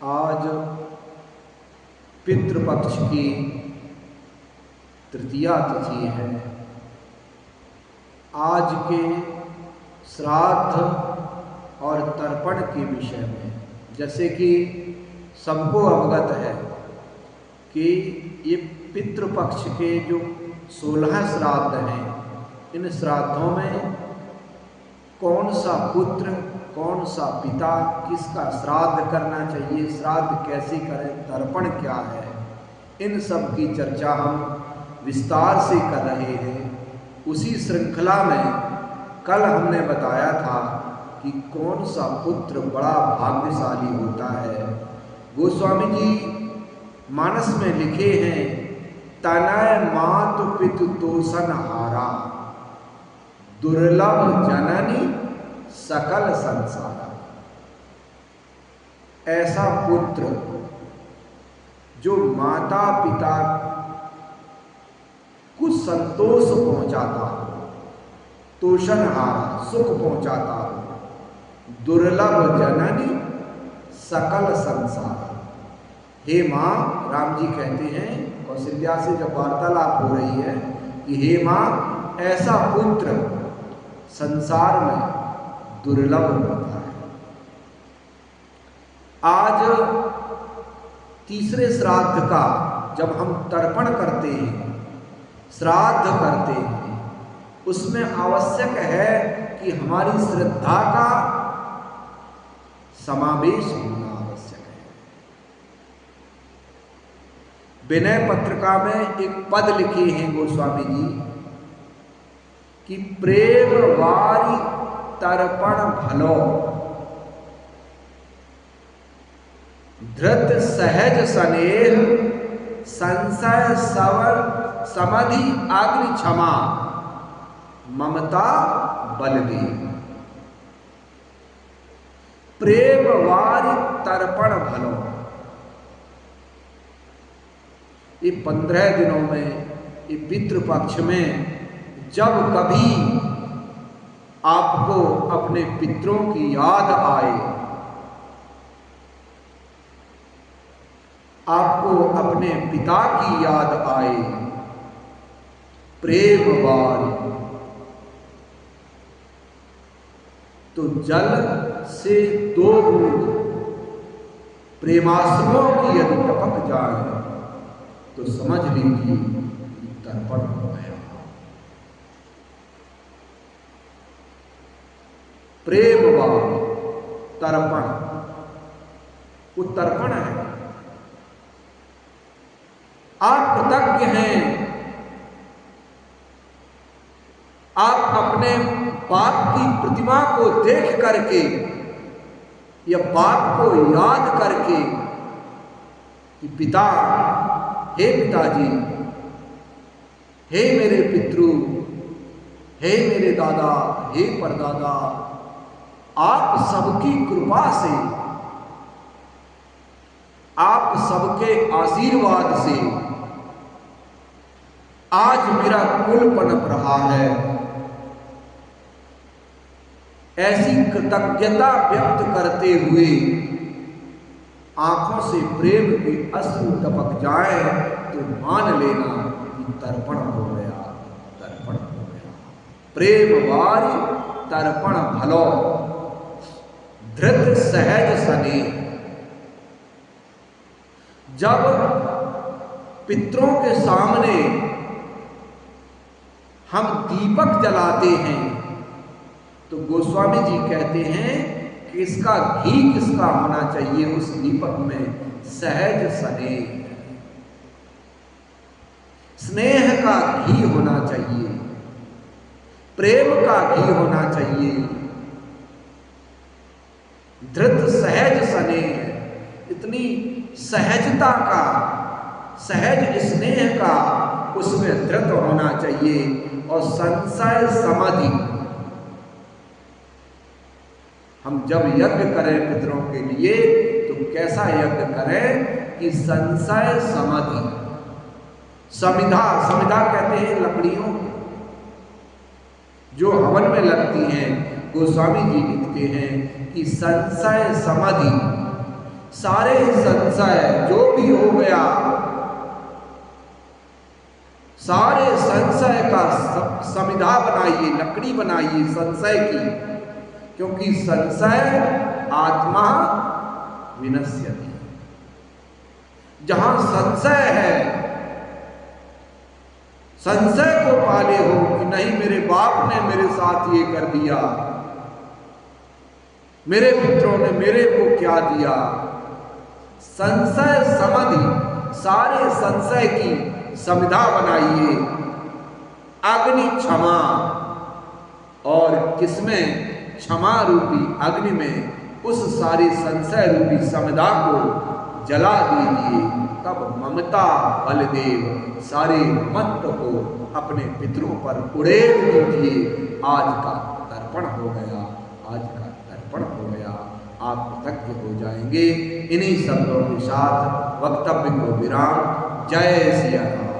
आज पितृपक्ष की तृतीया तिथि है। आज के श्राद्ध और तर्पण के विषय में जैसे कि सबको अवगत है कि ये पितृपक्ष के जो 16 श्राद्ध हैं, इन श्राद्धों में कौन सा पुत्र, कौन सा पिता, किसका श्राद्ध करना चाहिए, श्राद्ध कैसे करें, तर्पण क्या है, इन सब की चर्चा हम विस्तार से कर रहे हैं। उसी श्रृंखला में कल हमने बताया था कि कौन सा पुत्र बड़ा भाग्यशाली होता है। गोस्वामी जी मानस में लिखे हैं, तनय मातु पितु तोषण हारा, दुर्लभ जननी सकल संसार। ऐसा पुत्र जो माता पिता को संतोष पहुंचाता हो, तोषणहारा सुख पहुंचाता हो, दुर्लभ जननी सकल संसार। हे माँ, राम जी कहते हैं कौशल्या से जब वार्तालाप हो रही है कि हे माँ, ऐसा पुत्र संसार में दुर्लभ होता है। आज तीसरे श्राद्ध का जब हम तर्पण करते हैं, श्राद्ध करते हैं, उसमें आवश्यक है कि हमारी श्रद्धा का समावेश होना आवश्यक है। विनय पत्रिका में एक पद लिखे हैं गोस्वामी जी कि प्रेम वारी तर्पण भलो, धृत सहज स्नेह, संशय सवर समाधि अग्नि क्षमा, ममता बलदेव। प्रेम वारी तर्पण भलो। ये 15 दिनों में, ये पितृपक्ष में जब कभी आपको अपने पितरों की याद आए, आपको अपने पिता की याद आए, प्रेम वारी, तो जल से 2 बूंद प्रेमाश्रुओं की यदि टपक जाए तो समझ लीजिए तर्पण हो गया। प्रेम वारी तर्पण, वो तर्पण है। आप कृतज्ञ हैं, आप अपने बाप की प्रतिमा को देख करके या बाप को याद करके कि पिता, हे पिताजी, हे मेरे पितृ, हे मेरे दादा, हे परदादा, आप सबकी कृपा से, आप सबके आशीर्वाद से आज मेरा कुल पनप रहा है। ऐसी कृतज्ञता व्यक्त करते हुए आंखों से प्रेम के अश्रु टपक जाए तो मान लेना कि तर्पण हो गया, तर्पण हो गया। प्रेम वारी तर्पण भलो, धृत सहज स्नेह। जब पितरों के सामने हम दीपक जलाते हैं तो गोस्वामी जी कहते हैं कि इसका घी किसका होना चाहिए, उस दीपक में सहज स्नेह, स्नेह का घी होना चाहिए, प्रेम का घी होना चाहिए। धृत सहज स्नेह, इतनी सहजता का, सहज स्नेह का उसमें धृत होना चाहिए। और संशय समाधि, हम जब यज्ञ करें पितरों के लिए तो कैसा यज्ञ करें कि संशय समाधि। समिधा, समिधा कहते हैं लकड़ियों जो हवन में लगती हैं। गोस्वामी जी लिखते हैं कि संशय समाधि, सारे संशय जो भी हो गया, सारे संशय का समिधा बनाइए, लकड़ी बनाइए संशय की, क्योंकि संशय आत्मा विनश्यति। जहां संशय है, संशय को पाले हो कि नहीं मेरे बाप ने मेरे साथ ये कर दिया, मेरे मित्रों ने मेरे को क्या दिया, संशय समाधि, सारे संशय की समिधा बनाइए अग्नि क्षमा, और किसमें? क्षमा रूपी अग्नि में उस सारी संशय रूपी समिधा को जला दीजिए। तब ममता बलदेव सारे मत्त को अपने पितरों पर उड़ेल दीजिए। आज का तर्पण हो गया, आज का तर्पण हो गया, आप कृतज्ञ हो जाएंगे। इन्हीं शब्दों के साथ वक्तव्य को विराम। जय सिया राम।